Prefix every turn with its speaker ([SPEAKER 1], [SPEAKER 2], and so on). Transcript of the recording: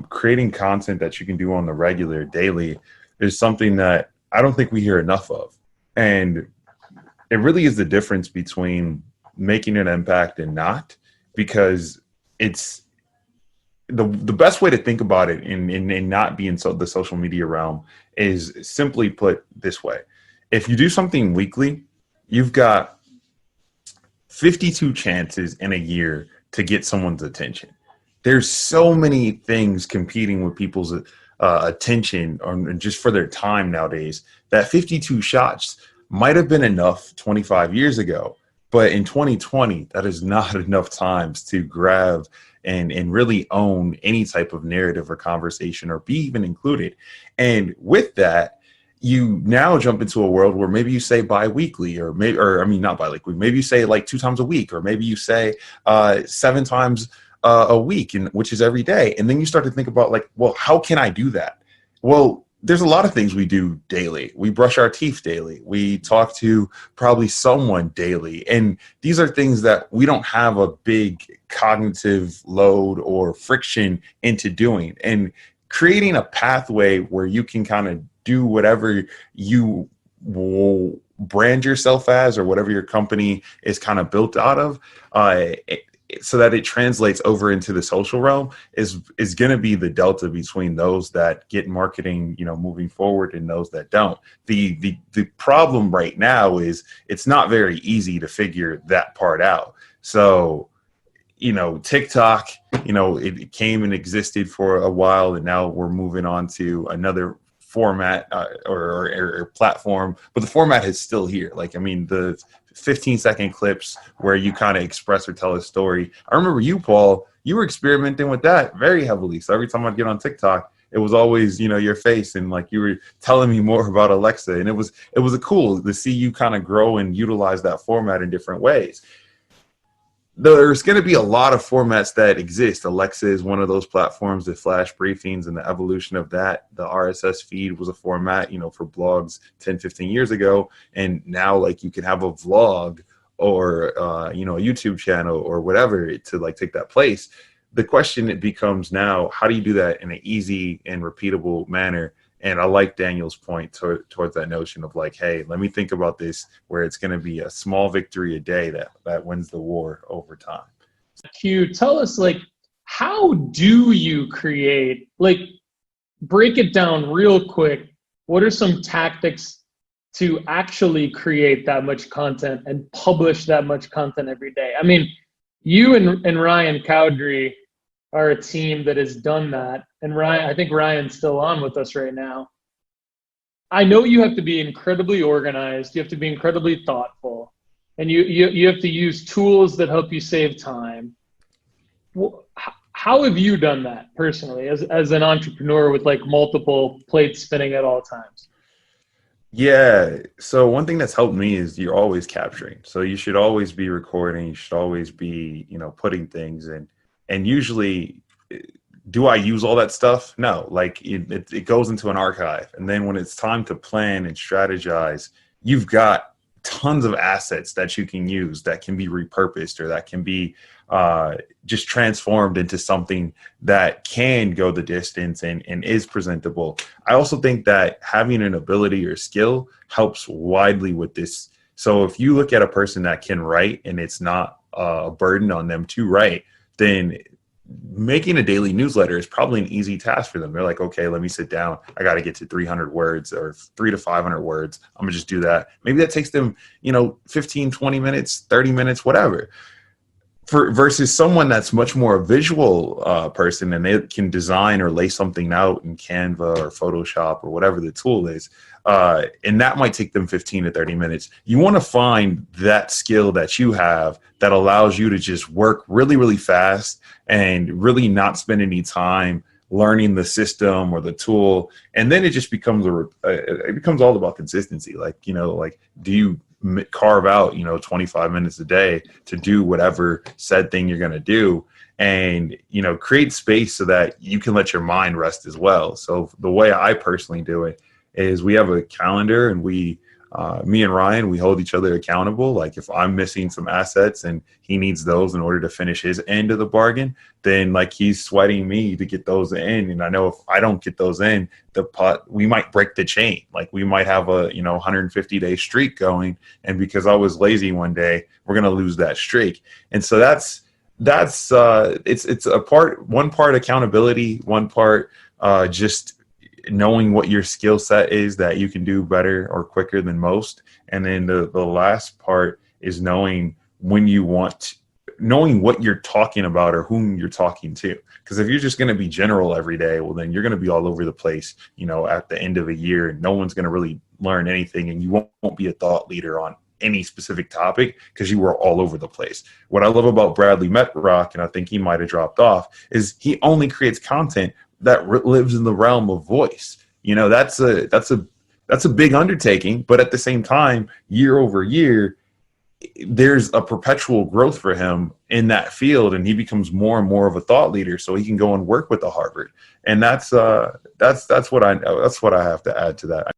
[SPEAKER 1] creating content that you can do on the regular daily is something that I don't think we hear enough of. And it really is the difference between making an impact and not, because it's the best way to think about it in not being the social media realm is simply put this way. If you do something weekly, you've got 52 chances in a year to get someone's attention. There's so many things competing with people's attention or just for their time nowadays that 52 shots might have been enough 25 years ago. But in 2020, that is not enough times to grab and really own any type of narrative or conversation or be even included. And with that, you now jump into a world where maybe you say bi-weekly or I mean, not bi-weekly, maybe you say like 2 times a week, or maybe you say 7 times a week, which is every day. And then you start to think about like, well, how can I do that? Well, there's a lot of things we do daily. We brush our teeth daily. We talk to probably someone daily. And these are things that we don't have a big cognitive load or friction into doing. And creating a pathway where you can kind of do whatever you will brand yourself as, or whatever your company is kind of built out of, so that it translates over into the social realm is going to be the delta between those that get marketing, moving forward, and those that don't. The problem right now is it's not very easy to figure that part out. So, TikTok, it came and existed for a while, and now we're moving on to another format or platform, but the format is still here. Like, I mean, the 15-second clips where you kind of express or tell a story. I remember you, Paul, you were experimenting with that very heavily. So every time I'd get on TikTok, it was always, your face, and like you were telling me more about Alexa. And it was cool to see you kind of grow and utilize that format in different ways. There's going to be a lot of formats that exist. Alexa is one of those platforms, the flash briefings and the evolution of that. The RSS feed was a format, for blogs 10, 15 years ago. And now, like, you can have a vlog or, a YouTube channel or whatever to like take that place. The question it becomes now, how do you do that in an easy and repeatable manner? And I like Daniel's point towards that notion of like, hey, let me think about this where it's going to be a small victory a day that wins the war over time.
[SPEAKER 2] Q, tell us, like, how do you create, like, break it down real quick. What are some tactics to actually create that much content and publish that much content every day? I mean, you and Ryan Cowdery are a team that has done that. And Ryan, I think Ryan's still on with us right now. I know you have to be incredibly organized. You have to be incredibly thoughtful. And you have to use tools that help you save time. How have you done that personally as an entrepreneur with like multiple plates spinning at all times?
[SPEAKER 1] Yeah. So one thing that's helped me is you're always capturing. So you should always be recording. You should always be, putting things in. And usually, do I use all that stuff? No, like it goes into an archive. And then when it's time to plan and strategize, you've got tons of assets that you can use that can be repurposed or that can be just transformed into something that can go the distance and is presentable. I also think that having an ability or skill helps widely with this. So if you look at a person that can write and it's not a burden on them to write, then making a daily newsletter is probably an easy task for them. They're like, okay, let me sit down. I got to get to 300 words or 300 to 500 words. I'm gonna just do that. Maybe that takes them, 15, 20 minutes, 30 minutes, whatever. Versus someone that's much more a visual person, and they can design or lay something out in Canva or Photoshop or whatever the tool is. And that might take them 15 to 30 minutes. You want to find that skill that you have that allows you to just work really, really fast and really not spend any time learning the system or the tool. And then it just becomes it becomes all about consistency. Like, do you carve out 25 minutes a day to do whatever said thing you're going to do, and create space so that you can let your mind rest as well. So the way I personally do it is we have a calendar, and we Me and Ryan, we hold each other accountable. Like if I'm missing some assets and he needs those in order to finish his end of the bargain, then like he's sweating me to get those in. And I know if I don't get those in, we might break the chain. Like we might have a 150-day streak going, and because I was lazy one day, we're gonna lose that streak. And so that's it's one part accountability, one part just knowing what your skill set is that you can do better or quicker than most. And then the last part is knowing what you're talking about or whom you're talking to. Because if you're just going to be general every day, well, then you're going to be all over the place, at the end of a year, and no one's going to really learn anything, and you won't be a thought leader on any specific topic because you were all over the place. What I love about Bradley Metrock, and I think he might have dropped off, is he only creates content that lives in the realm of voice. That's a big undertaking, but at the same time, year over year, there's a perpetual growth for him in that field, and he becomes more and more of a thought leader, so he can go and work with the Harvard. And that's what I have to add to that.